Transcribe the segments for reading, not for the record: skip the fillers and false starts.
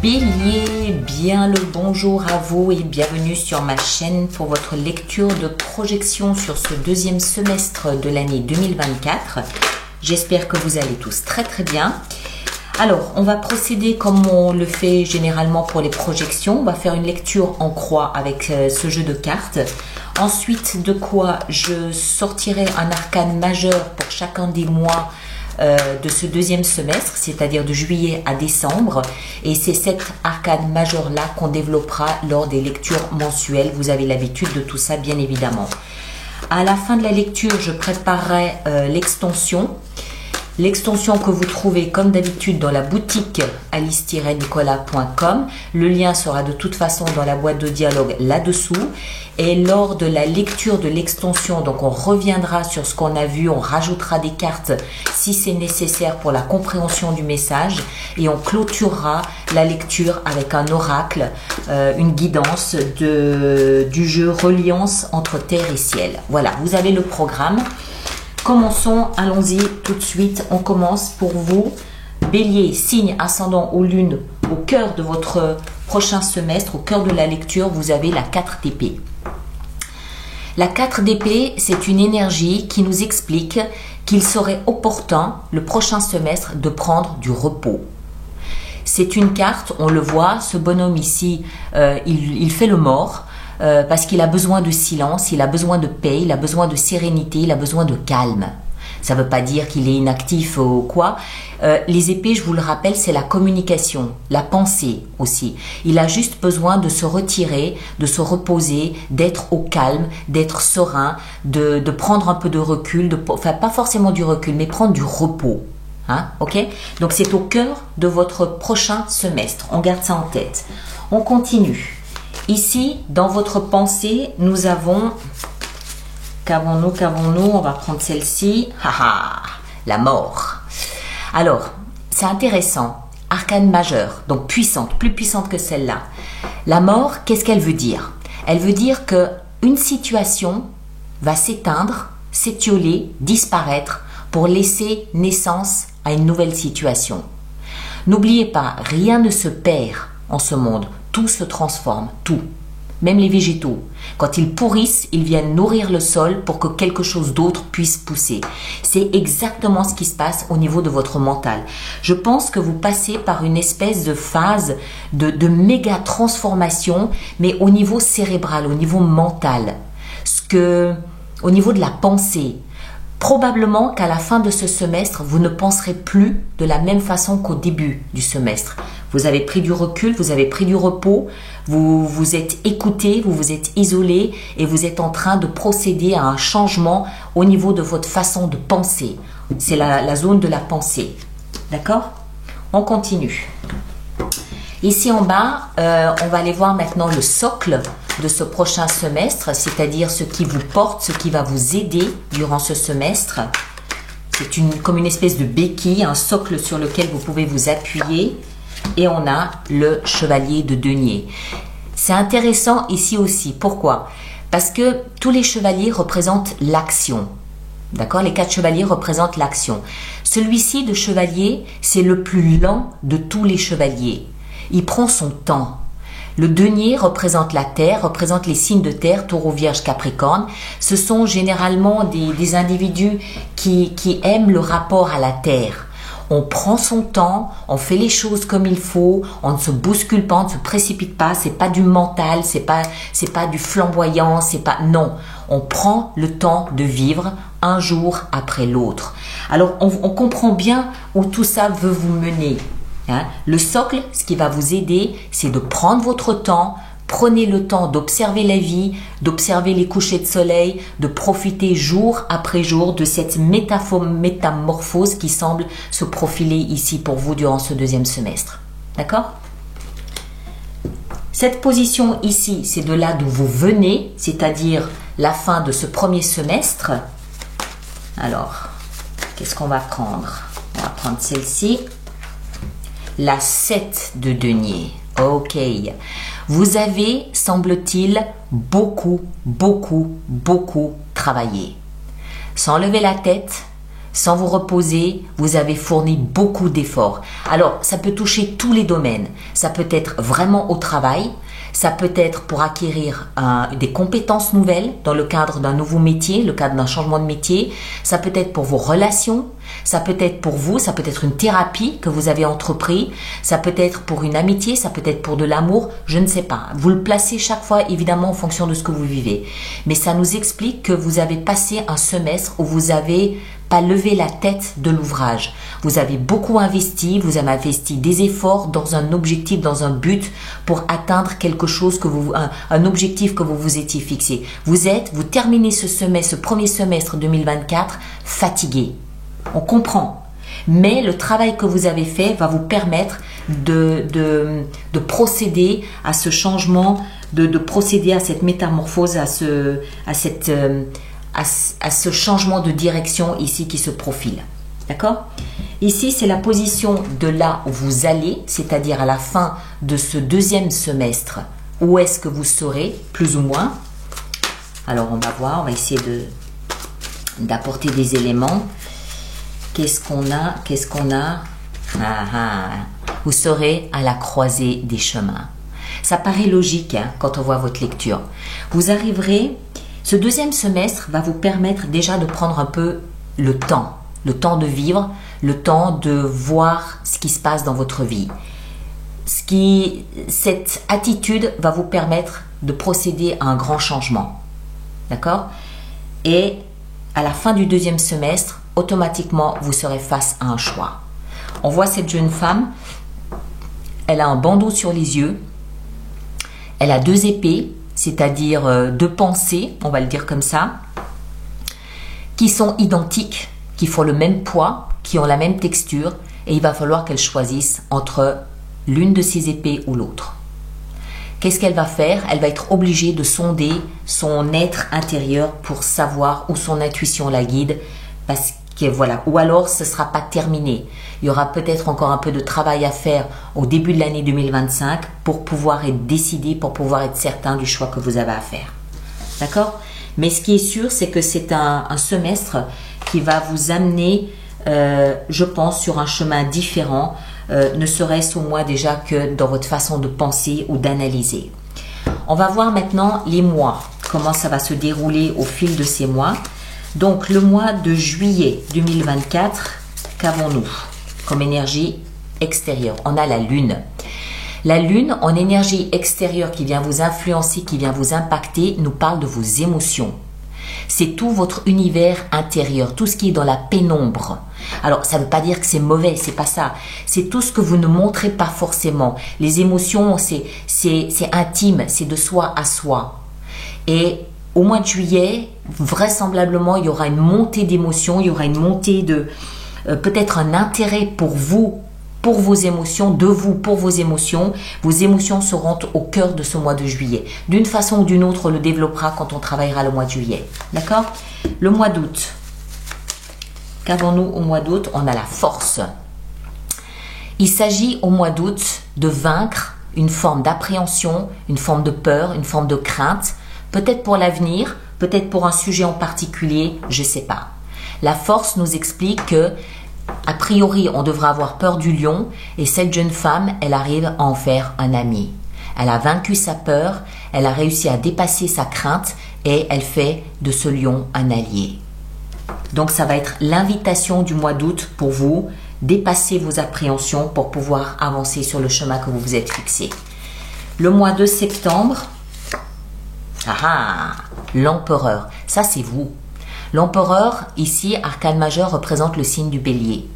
Bélier, bien le bonjour à vous et bienvenue sur ma chaîne pour votre lecture de projection sur ce deuxième semestre de l'année 2024. J'espère que vous allez tous très bien. Alors, on va procéder comme on le fait généralement pour les projections. On va faire une lecture en croix avec ce jeu de cartes. Ensuite, de quoi je sortirai un arcane majeur pour chacun des mois de ce deuxième semestre, c'est-à-dire de juillet à décembre. Et c'est cet arcane majeur-là qu'on développera lors des lectures mensuelles. Vous avez l'habitude de tout ça, bien évidemment. À la fin de la lecture, je préparerai l'extension. L'extension que vous trouvez comme d'habitude dans la boutique alice-nicolas.com. Le lien sera de toute façon dans la boîte de dialogue là-dessous. Et lors de la lecture de l'extension, donc on reviendra sur ce qu'on a vu, on rajoutera des cartes si c'est nécessaire pour la compréhension du message. Et on clôturera la lecture avec un oracle, une guidance du jeu Reliance entre terre et ciel. Voilà, vous avez le programme. Commençons, allons-y tout de suite. On commence pour vous. Bélier, signe ascendant ou lune, au cœur de votre prochain semestre, au cœur de la lecture, vous avez la 4 d'épée. La 4 d'épée, c'est une énergie qui nous explique qu'il serait opportun, le prochain semestre, de prendre du repos. C'est une carte, on le voit, ce bonhomme ici, il fait le mort. Parce qu'il a besoin de silence, il a besoin de paix, il a besoin de sérénité, il a besoin de calme. Ça ne veut pas dire qu'il est inactif ou quoi. Les épées, je vous le rappelle, c'est la communication, la pensée aussi. Il a juste besoin de se retirer, de se reposer, d'être au calme, d'être serein, de prendre un peu de recul, enfin pas forcément du recul, mais prendre du repos. Hein, ok? Donc c'est au cœur de votre prochain semestre. On garde ça en tête. On continue. Ici, dans votre pensée, nous avons, qu'avons-nous, on va prendre celle-ci, la mort. Alors, c'est intéressant, arcane majeur, donc puissante, plus puissante que celle-là. La mort, qu'est-ce qu'elle veut dire? Elle veut dire qu'une situation va s'éteindre, s'étioler, disparaître pour laisser naissance à une nouvelle situation. N'oubliez pas, rien ne se perd en ce monde. Tout se transforme, tout. Même les végétaux. Quand ils pourrissent, ils viennent nourrir le sol pour que quelque chose d'autre puisse pousser. C'est exactement ce qui se passe au niveau de votre mental. Je pense que vous passez par une espèce de phase de méga transformation, mais au niveau cérébral, au niveau mental. Au niveau de la pensée. Probablement qu'à la fin de ce semestre, vous ne penserez plus de la même façon qu'au début du semestre. Vous avez pris du recul, vous avez pris du repos, vous vous êtes écouté, vous vous êtes isolé et vous êtes en train de procéder à un changement au niveau de votre façon de penser. C'est la zone de la pensée. D'accord? On continue. Ici en bas, on va aller voir maintenant le socle de ce prochain semestre, c'est-à-dire ce qui vous porte, ce qui va vous aider durant ce semestre. C'est comme une espèce de béquille, un socle sur lequel vous pouvez vous appuyer. Et on a le chevalier de denier. C'est intéressant ici aussi. Pourquoi? Parce que tous les chevaliers représentent l'action. D'accord? Les 4 chevaliers représentent l'action. Celui-ci de chevalier, c'est le plus lent de tous les chevaliers. Il prend son temps. Le denier représente la terre, représente les signes de terre, taureau, vierge, capricorne. Ce sont généralement des individus qui aiment le rapport à la terre. On prend son temps, on fait les choses comme il faut, on ne se bouscule pas, on ne se précipite pas, c'est pas du mental, c'est pas du flamboyant, non. On prend le temps de vivre un jour après l'autre. Alors on comprend bien où tout ça veut vous mener. Hein? Le socle, ce qui va vous aider, c'est de prendre votre temps. Prenez le temps d'observer la vie, d'observer les couchers de soleil, de profiter jour après jour de cette métamorphose qui semble se profiler ici pour vous durant ce deuxième semestre. D'accord? Cette position ici, c'est de là d'où vous venez, c'est-à-dire la fin de ce premier semestre. Alors, qu'est-ce qu'on va prendre? On va prendre celle-ci. La 7 de denier. Ok. Vous avez, semble-t-il, beaucoup travaillé. Sans lever la tête, sans vous reposer, vous avez fourni beaucoup d'efforts. Alors, ça peut toucher tous les domaines. Ça peut être vraiment au travail, ça peut être pour acquérir des compétences nouvelles dans le cadre d'un nouveau métier, le cadre d'un changement de métier. Ça peut être pour vos relations, ça peut être pour vous, ça peut être une thérapie que vous avez entrepris, ça peut être pour une amitié, ça peut être pour de l'amour, je ne sais pas. Vous le placez chaque fois évidemment en fonction de ce que vous vivez. Mais ça nous explique que vous avez passé un semestre où vous avez pas levé la tête de l'ouvrage. Vous avez beaucoup investi, vous avez investi des efforts dans un objectif, dans un but pour atteindre quelque chose un objectif que vous vous étiez fixé. Vous terminez ce premier semestre 2024 fatigué. On comprend. Mais le travail que vous avez fait va vous permettre de procéder à ce changement, de procéder à cette métamorphose, à ce changement de direction ici qui se profile. D'accord? Ici, c'est la position de là où vous allez, c'est-à-dire à la fin de ce deuxième semestre. Où est-ce que vous serez, plus ou moins? Alors, on va voir, on va essayer d'apporter des éléments. Qu'est-ce qu'on a? Vous serez à la croisée des chemins. Ça paraît logique hein, quand on voit votre lecture. Vous arriverez... Ce deuxième semestre va vous permettre déjà de prendre un peu le temps de vivre, le temps de voir ce qui se passe dans votre vie. Cette attitude va vous permettre de procéder à un grand changement. D'accord? Et à la fin du deuxième semestre, automatiquement, vous serez face à un choix. On voit cette jeune femme, elle a un bandeau sur les yeux, elle a deux épées, c'est-à-dire deux pensées, on va le dire comme ça, qui sont identiques, qui font le même poids, qui ont la même texture, et il va falloir qu'elle choisisse entre l'une de ces épées ou l'autre. Qu'est-ce qu'elle va faire? Elle va être obligée de sonder son être intérieur pour savoir où son intuition la guide, parce que voilà, ou alors ce ne sera pas terminé. Il y aura peut-être encore un peu de travail à faire au début de l'année 2025 pour pouvoir être décidé, pour pouvoir être certain du choix que vous avez à faire. D'accord? Mais ce qui est sûr, c'est que c'est un semestre qui va vous amener, je pense, sur un chemin différent, ne serait-ce au moins déjà que dans votre façon de penser ou d'analyser. On va voir maintenant les mois, comment ça va se dérouler au fil de ces mois. Donc, le mois de juillet 2024, qu'avons-nous comme énergie extérieure? On a la Lune. La Lune, en énergie extérieure qui vient vous influencer, qui vient vous impacter, nous parle de vos émotions. C'est tout votre univers intérieur, tout ce qui est dans la pénombre. Alors, ça ne veut pas dire que c'est mauvais, c'est pas ça. C'est tout ce que vous ne montrez pas forcément. Les émotions, c'est intime, c'est de soi à soi. Et au mois de juillet, vraisemblablement, il y aura une montée d'émotions, il y aura une montée de peut-être un intérêt pour vous, pour vos émotions, de vous, pour vos émotions. Vos émotions seront au cœur de ce mois de juillet. D'une façon ou d'une autre, on le développera quand on travaillera le mois de juillet. D'accord? Le mois d'août. Qu'avons-nous au mois d'août? On a la force. Il s'agit au mois d'août de vaincre une forme d'appréhension, une forme de peur, une forme de crainte, peut-être pour l'avenir, peut-être pour un sujet en particulier, je ne sais pas. La force nous explique que, a priori, on devrait avoir peur du lion et cette jeune femme, elle arrive à en faire un ami. Elle a vaincu sa peur, elle a réussi à dépasser sa crainte et elle fait de ce lion un allié. Donc ça va être l'invitation du mois d'août pour vous, dépasser vos appréhensions pour pouvoir avancer sur le chemin que vous vous êtes fixé. Le mois de septembre, l'empereur, ça c'est vous. L'empereur, ici, arcane majeur, représente le signe du bélier.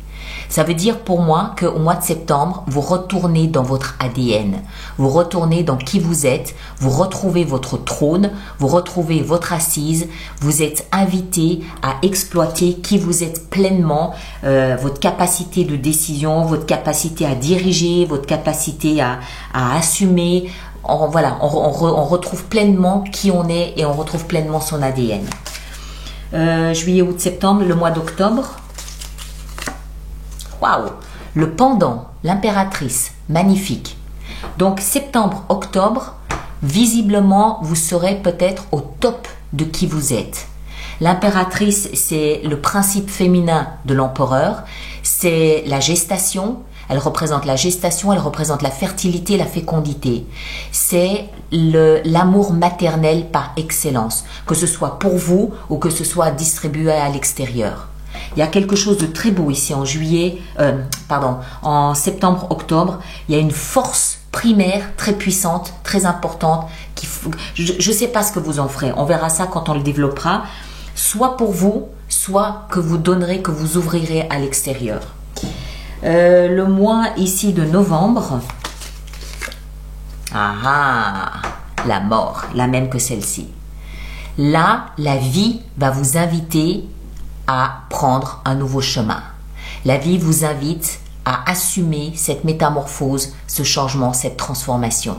Ça veut dire pour moi qu'au mois de septembre, vous retournez dans votre ADN, vous retournez dans qui vous êtes, vous retrouvez votre trône, vous retrouvez votre assise, vous êtes invité à exploiter qui vous êtes pleinement, votre capacité de décision, votre capacité à diriger, votre capacité à assumer. On retrouve pleinement qui on est et on retrouve pleinement son ADN. Juillet, août, septembre, le mois d'octobre. Waouh! Le pendant, l'impératrice, magnifique. Donc septembre, octobre, visiblement, vous serez peut-être au top de qui vous êtes. L'impératrice, c'est le principe féminin de l'empereur. C'est la gestation. Elle représente la gestation, elle représente la fertilité, la fécondité. C'est l'amour maternel par excellence, que ce soit pour vous ou que ce soit distribué à l'extérieur. Il y a quelque chose de très beau ici en septembre-octobre. Il y a une force primaire très puissante, très importante. Je ne sais pas ce que vous en ferez. On verra ça quand on le développera. Soit pour vous, soit que vous donnerez, que vous ouvrirez à l'extérieur. Le mois ici de novembre. La mort, la même que celle-ci. Là, la vie va vous inviter à prendre un nouveau chemin. La vie vous invite à assumer cette métamorphose, ce changement, cette transformation.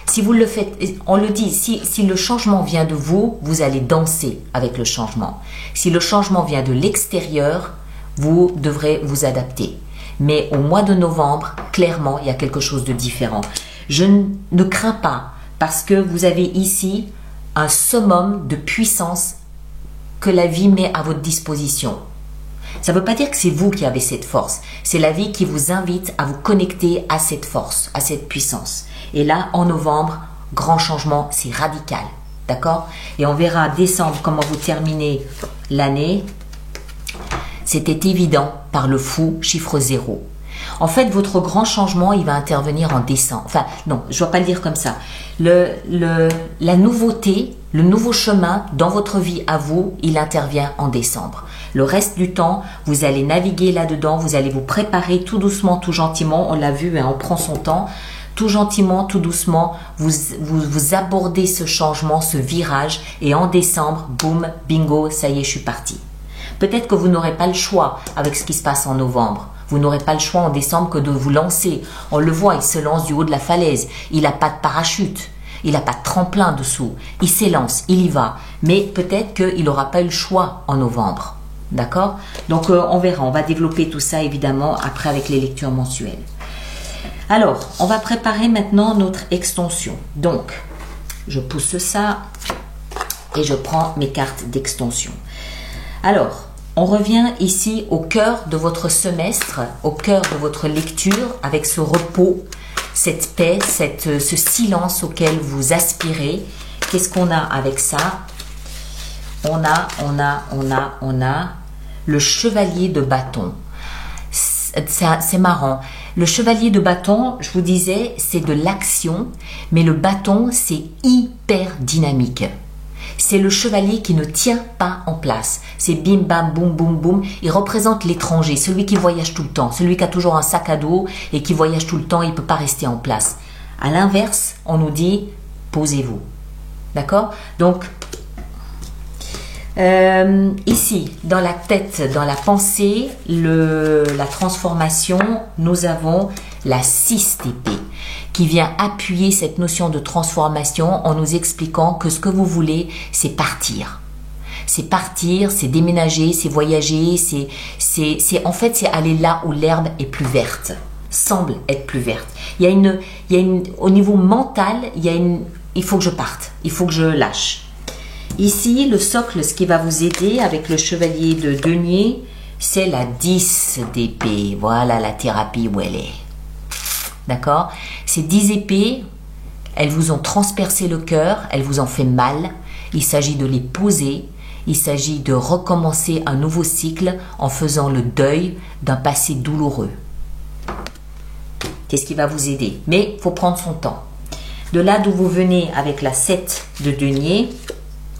Si vous le faites, on le dit, si le changement vient de vous, vous allez danser avec le changement. Si le changement vient de l'extérieur, vous devrez vous adapter. Mais au mois de novembre, clairement, il y a quelque chose de différent. Je ne crains pas, parce que vous avez ici un summum de puissance que la vie met à votre disposition. Ça ne veut pas dire que c'est vous qui avez cette force. C'est la vie qui vous invite à vous connecter à cette force, à cette puissance. Et là, en novembre, grand changement, c'est radical. D'accord? Et on verra décembre comment vous terminez l'année. C'était évident par le fou, chiffre 0. En fait, votre grand changement, il va intervenir en décembre. Enfin, non, je ne dois pas le dire comme ça. La nouveauté, le nouveau chemin dans votre vie à vous, il intervient en décembre. Le reste du temps, vous allez naviguer là-dedans, vous allez vous préparer tout doucement, tout gentiment. On l'a vu, on prend son temps. Tout gentiment, tout doucement, vous abordez ce changement, ce virage. Et en décembre, boum, bingo, ça y est, je suis partie. Peut-être que vous n'aurez pas le choix avec ce qui se passe en novembre. Vous n'aurez pas le choix en décembre que de vous lancer. On le voit, il se lance du haut de la falaise. Il n'a pas de parachute. Il n'a pas de tremplin dessous. Il s'élance, il y va. Mais peut-être qu'il n'aura pas eu le choix en novembre. D'accord? Donc on verra. On va développer tout ça évidemment après avec les lectures mensuelles. Alors, on va préparer maintenant notre extension. Donc, je pousse ça et je prends mes cartes d'extension. Alors, on revient ici au cœur de votre semestre, au cœur de votre lecture, avec ce repos, cette paix, ce silence auquel vous aspirez. Qu'est-ce qu'on a avec ça? On a le chevalier de bâton. C'est marrant. Le chevalier de bâton, je vous disais, c'est de l'action, mais le bâton, c'est hyper dynamique. C'est le chevalier qui ne tient pas en place. C'est bim, bam, boum, boum, boum. Il représente l'étranger, celui qui voyage tout le temps, celui qui a toujours un sac à dos et qui voyage tout le temps, il ne peut pas rester en place. À l'inverse, on nous dit, posez-vous. D'accord? Donc, ici, dans la tête, dans la pensée, la transformation, nous avons la 6 d'épée qui vient appuyer cette notion de transformation en nous expliquant que ce que vous voulez, c'est partir. C'est partir, c'est déménager, c'est voyager, en fait, c'est aller là où l'herbe est plus verte, semble être plus verte. Au niveau mental, il faut que je parte, il faut que je lâche. Ici, le socle, ce qui va vous aider avec le chevalier de denier, c'est la 10 d'épée. Voilà la thérapie où elle est. D'accord? Ces 10 épées, elles vous ont transpercé le cœur, elles vous ont fait mal. Il s'agit de les poser, il s'agit de recommencer un nouveau cycle en faisant le deuil d'un passé douloureux. Qu'est-ce qui va vous aider? Mais il faut prendre son temps. De là d'où vous venez avec la 7 de denier,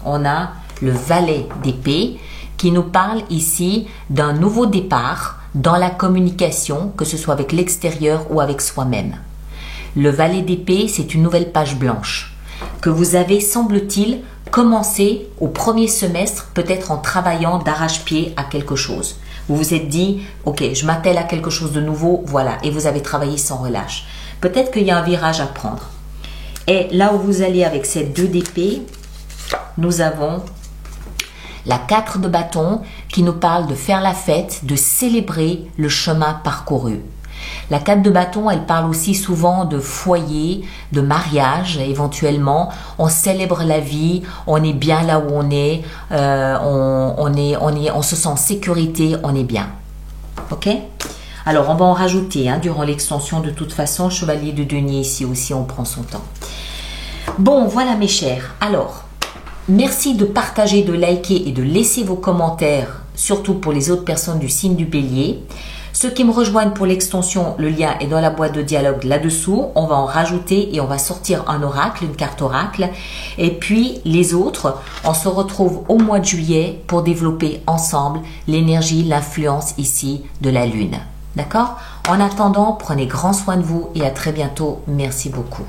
on a le valet d'épée qui nous parle ici d'un nouveau départ dans la communication, que ce soit avec l'extérieur ou avec soi-même. Le valet d'épée, c'est une nouvelle page blanche que vous avez, semble-t-il, commencé au premier semestre, peut-être en travaillant d'arrache-pied à quelque chose. Vous vous êtes dit, ok, je m'attelle à quelque chose de nouveau, voilà, et vous avez travaillé sans relâche. Peut-être qu'il y a un virage à prendre. Et là où vous allez avec cette 2 d'épée, nous avons la 4 de bâton qui nous parle de faire la fête, de célébrer le chemin parcouru. La 4 de bâton, elle parle aussi souvent de foyer, de mariage éventuellement. On célèbre la vie, on est bien là où on est, on se sent en sécurité, on est bien. Ok? Alors, on va en rajouter durant l'extension de toute façon. Chevalier de denier ici aussi, on prend son temps. Bon, voilà mes chers. Alors, merci de partager, de liker et de laisser vos commentaires, surtout pour les autres personnes du signe du Bélier. Ceux qui me rejoignent pour l'extension, le lien est dans la boîte de dialogue là-dessous. On va en rajouter et on va sortir un oracle, une carte oracle. Et puis les autres, on se retrouve au mois de juillet pour développer ensemble l'énergie, l'influence ici de la Lune. D'accord? En attendant, prenez grand soin de vous et à très bientôt. Merci beaucoup.